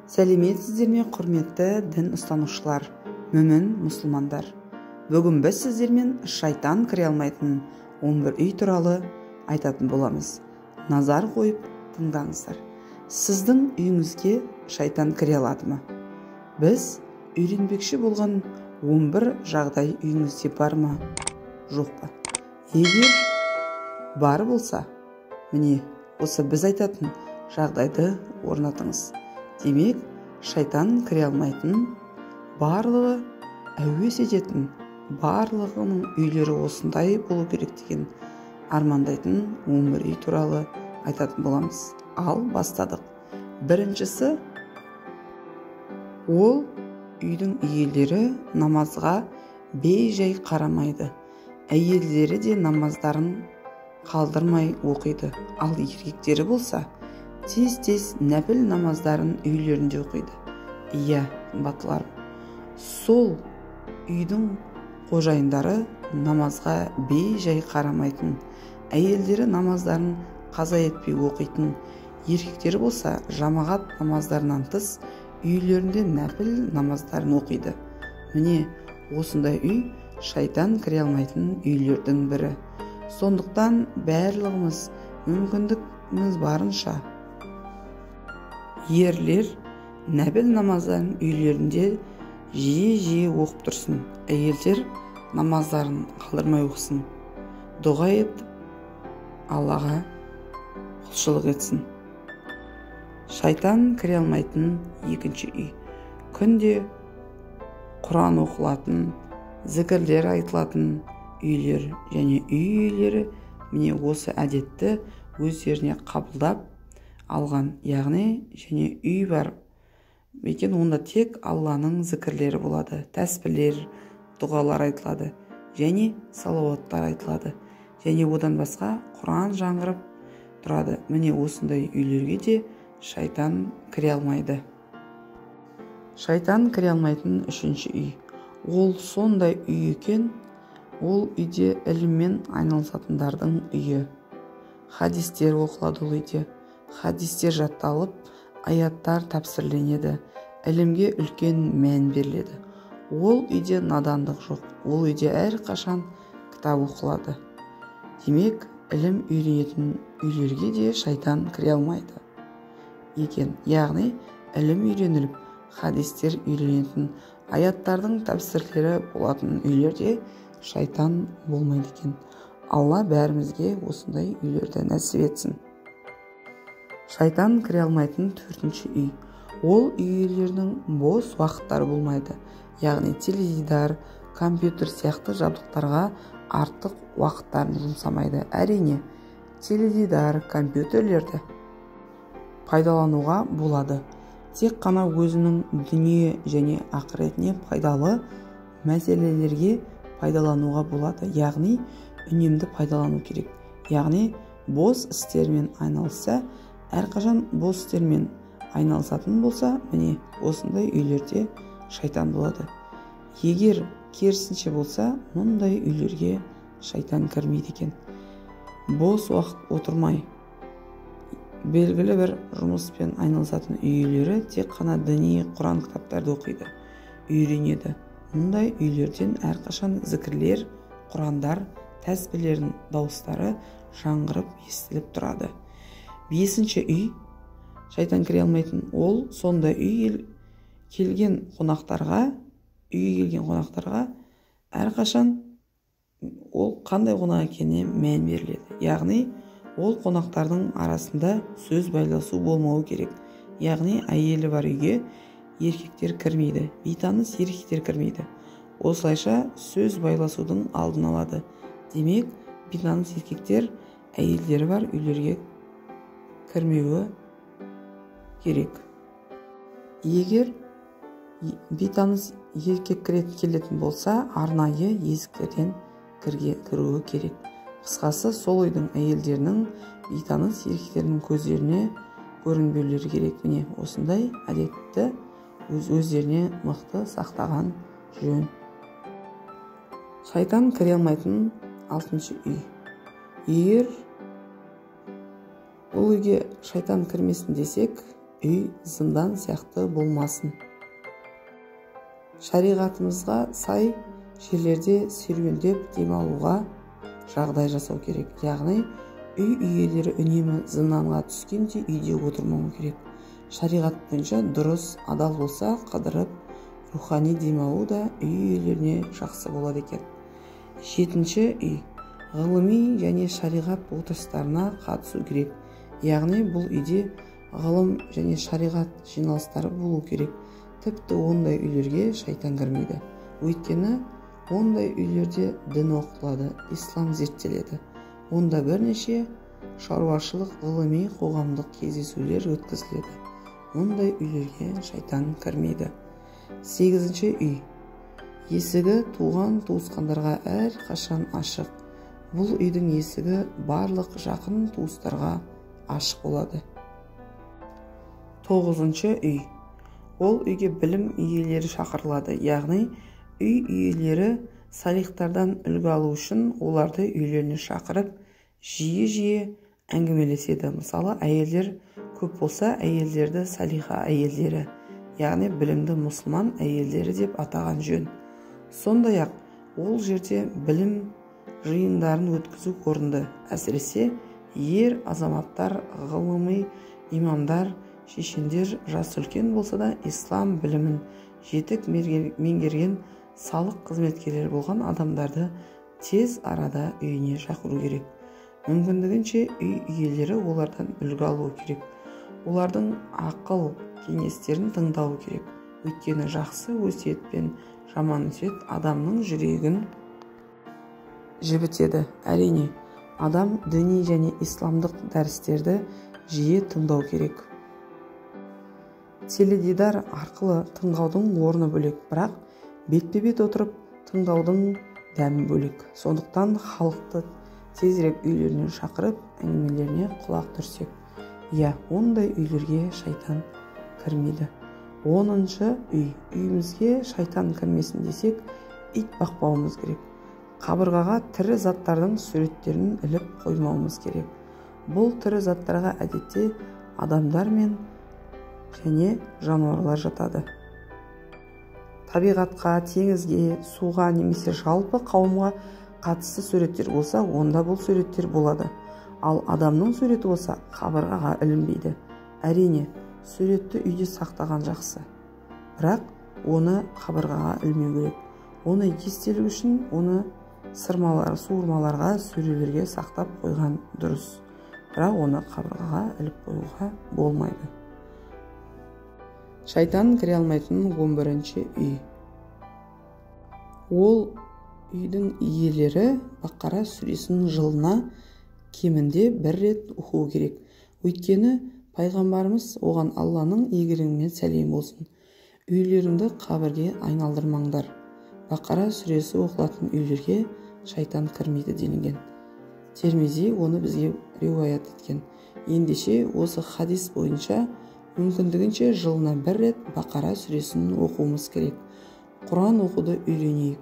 Сәлеметсіздер ме, құрметті дін ұстанушылар, мүмін мұсылмандар. Бүгін біз сіздермен шайтан кіре алмайтын 11 үй туралы айтатын боламыз. Назар қойып тыңдаңыздар. Сіздің үйіңізге шайтан кіре алады ма? Біз үйренбекші болған 11 жағдай үйіңізде бар ма, жоқ па? Егер бар болса, міне осы біз айтатын жағдайды орнатыңыз. Демек, шайтан кіре алмайтын, барлығы әуес ететін, барлығының үйлері осындай болу керек деген армандайтын 11 үй туралы айтатын боламыз. Ал бастадық. Біріншісі, ол үйдің иелері намазға бей-жай қарамайды. Әйелдері де намаздарын қалдырмай оқиды. Ал еркектері болса, тез-тез нәпіл намаздарын үйлерінде оқиды. Иә, батыларым, сол үйдің қожайындары намазға бей-жай қарамайтын, әйелдері намаздарын қаза етпей оқитын, еркектері болса жамағат намаздарынан тыс үйлерінде нәпіл намаздарын оқиды. Міне, осындай үй шайтан кіре алмайтын үйлердің бірі. Сондықтан барлығымыз мүмкіндігіміз барынша ерлер нәпіл намаздарын үйлерінде жиі оқып тұрсын. Әйелдер намаздарын қалдырмай оқысын. Дұға етіп, Аллаға құлшылық етсін. Шайтан кіре алмайтын екінші үй. Күнде Құран оқылатын, зікірлер айтылатын үйлер және үй иелері міне осы әдетті өздеріне қабылдап алған, яғни және үй бар екен, онда тек Алланың зікірлері болады, тәсбіхлер, дұғалар айтылады және салауаттар айтылады, және одан басқа Құран жаңғырып тұрады. Міне осындай үйлерге де шайтан кіре алмайды. Шайтан кіре алмайтын үшінші үй. Ол сондай үй екен, ол үйде іліммен айналысатындардың үйі. Хадистер оқылады ол үйде. Хадистер жатталып, аяттар тәпсірленеді, ілімге үлкен мән беріледі. Ол үйде надандық жоқ, ол үйде әрқашан кітап оқылады. Демек, ілім үйренетін үйлерге де шайтан кіре алмайды екен. Яғни, ілім үйреніліп, хадистер үйренетін, аяттардың тәпсірлері болатын үйлерде шайтан болмайды екен. Алла бәрімізге осындай үйлерді нәсіп етсін. Шайтан кіре алмайтын төртінші үй. Ол үй иелерінің бос уақыттары болмайды. Яғни теледидар, компьютер сияқты жабдықтарға артық уақыттарын жұмсамайды. Әрине, теледидар, компьютерлерді пайдалануға болады. Тек қана өзінің дүние және ақыретіне пайдалы мәселелерге пайдалануға болады. Яғни, үнемді пайдалану керек. Яғни, бос істермен айналысса, әрқашан бос істермен айналысатын болса, міне осындай үйлерде шайтан болады. Егер керісінше болса, мұндай үйлерге шайтан кірмейді екен. Бос уақыт отырмай, белгілі бір жұмыспен айналысатын үйлері тек қана діни Құран кітаптарды оқиды, үйренеді. Мұндай үйлерден әрқашан зікірлер, Құрандар, тәсбіхлердің дауыстары жаңғырып естіліп тұрады. Бесінші үй, шайтан кіре алмайтын, ол сондай үйге келген қонақтарға әрқашан ол қандай қонақ екеніне мән беріледі. Яғни, ол қонақтардың арасында сөз байласу болмауы керек. Яғни, әйелі бар үйге еркектер кірмейді, бейтаныс еркектер кірмейді. Осылайша сөз байласудың алдын алады. Демек, бейтаныс еркектер әйелдері бар үйлерге кірмеуі керек. Егер бейтаныс еркек келетін болса, арнайы есіктерден кіруі керек. Қысқасы, сол үйдің әйелдерінің бейтаныс еркектердің көздеріне көрінбеулері керек. Міне осындай әдетті өздеріне мықты сақтаған жөн. Шайтан кіре алмайтын алтыншы үй. Егер бұл үйге шайтан кірмесін десек, үй зындан сияқты болмасын. Шариғатымызға сай жерлерде серуендеп демалуға жағдай жасау керек. Яғни үй иелері үнемі зынданға түскенде үйде отырмауы керек. Шариғат бойынша дұрыс, адал болса, қыдырып, рухани демалу да үй иелеріне жақсы болады екен. 7-ші үй. Ғылыми және шариғат отырыстарына қатысу керек. Яғни бұл үйде ғылым және шариғат жиналыстары болу керек. Тіпті ондай үйлерге шайтан кірмейді. Өйткені ондай үйлерде дін оқытылады, ислам зерттеледі. Онда бірнеше шаруашылық, ғылыми, қоғамдық кездесулер өткізіледі. Ондай үйлерге шайтан кірмейді. 8-ші үй. Есігі туған туысқандарға әр қашан ашық. Бұл үйдің есігі барлық жақын туыстарға ашық болады. 9-ші үй. Ол үйге білім иелері шақырылады. Яғни үй иелері салихтардан үлгі алу үшін оларды үйлеріне шақырып, жиі әңгімелеседі. Мысалы, әйелдер көп болса, әйелдерді салиха әйелдері, яғни білімді мұсылман әйелдері деп атаған жөн. Сондай-ақ ол жерде білім жиындарын өткізу орынды. Әсіресе ер азаматтар, ғылыми имамдар, шешендер, жасы үлкен болса да ислам білімін жетік меңгерген салық қызметкерлері болған адамдарды тез арада үйіне шақыру керек. Мүмкіндігінше үй иелері олардан үлгі алу керек. Олардың ақыл кеңестерін тыңдау керек. Өйткені жақсы өсиет пен жаман өсиет адамның жүрегін жібітеді. Әрине, адам діни және исламдық дәрістерді жиі тыңдау керек. Теледидар арқылы тыңдаудың орны бөлек, бірақ бетпе-бет отырып тыңдаудың дәмі бөлек. Сондықтан халықты тезірек үйлеріне шақырып, әңгімелеріне құлақ түрсек. Ондай үйлерге шайтан кірмейді. 10-шы үй. Үйімізге шайтан кірмесін десек, ит бақпауымыз керек. Қабырғаға тірі заттардың суреттерін іліп қоймауымыз керек. Бұл тірі заттарға әдетте адамдар мен және жануарлар жатады. Табиғатқа, теңізге, суға немесе жалпы қауымға қатысты суреттер болса, онда бұл суреттер болады. Ал адамның суреті болса, қабырғаға ілінбейді. Әрине, суретті үйде сақтаған жақсы. Бірақ оны қабырғаға ілмеу керек. Оны естелік үшін оны суырмаларға, сөрелерге сақтап қойған дұрыс. Бірақ оны қабырғаға іліп қоюға болмайды. Шайтан кіре алмайтын 11-ші үй. Ол үйдің иелері Бақара сүресінің жылына кемінде 1 рет оқу керек. Өйткені пайғамбарымыз оған Алланың игілігімен сәлем болсын. Үйлеріңді қабірге айналдырмаңдар. Бақара сүресі оқылатын үйлерге шайтан кірмейді делінген. Термизи оны бізге риуаят еткен. Ендеше осы хадис бойынша мүмкіндігінше жылына 1 рет Бақара сүресін оқуымыз керек. Құран оқуды үйренейік.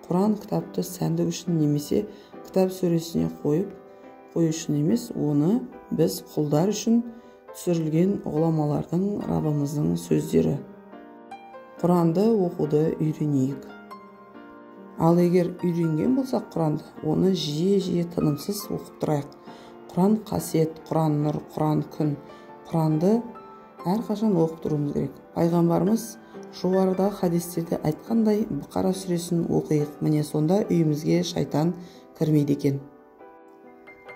Құран кітапты сәндік үшін немесе кітап сөресіне қою үшін емес, оны біз құлдар үшін түсірілген ғұламалардың, Раббымыздың сөздері. Құранды оқуды үйренейік. Ал егер үйренген болсақ Құранды, оны жиі тынымсыз оқып тұрайық. Құран қасиет, Құран нұр, Құран күн. Құранды әрқашан оқып тұруымыз керек. Пайғамбарымыз жоғарыда хадистерде айтқандай Бақара сүресін оқиық. Міне сонда үйімізге шайтан кірмейді екен.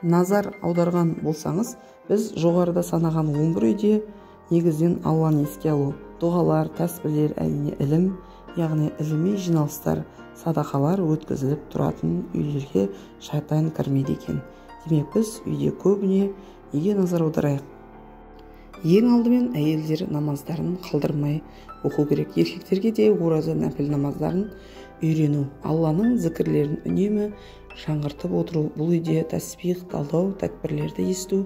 Назар аударған болсаңыз, біз жоғарыда санаған 11 үйде негізінен Алланы еске алу, дұғалар, тәсбірлер, әрине ілім, яғни іліми жиналыстар, садақалар өткізіліп тұратын үйлерге шайтан кірмейді екен. Демек біз үйде көбіне неге назар аударайық? Ең алдымен әйелдер намаздарын қалдырмай оқу керек. Еркектерге де ораза нәпіл намаздарын үйрену, Алланың зікірлерін үнемі жаңғыртып отыру, бұл үйде тәсбих, талдау, тәкбірлерді есту,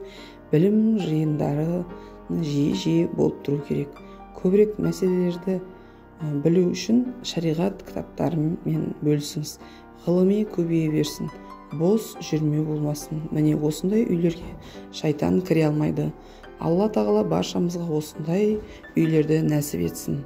білім жиындары жиі болып тұру керек. Көбірек мәселелерді білу үшін шариғат кітаптарымен бөлісіңіз. Ғылыми көбейе берсін, бос жүрме болмасын. Міне осындай үйлерге шайтан кіре алмайды. Алла тағала баршамызға осындай үйлерді нәсіп етсін.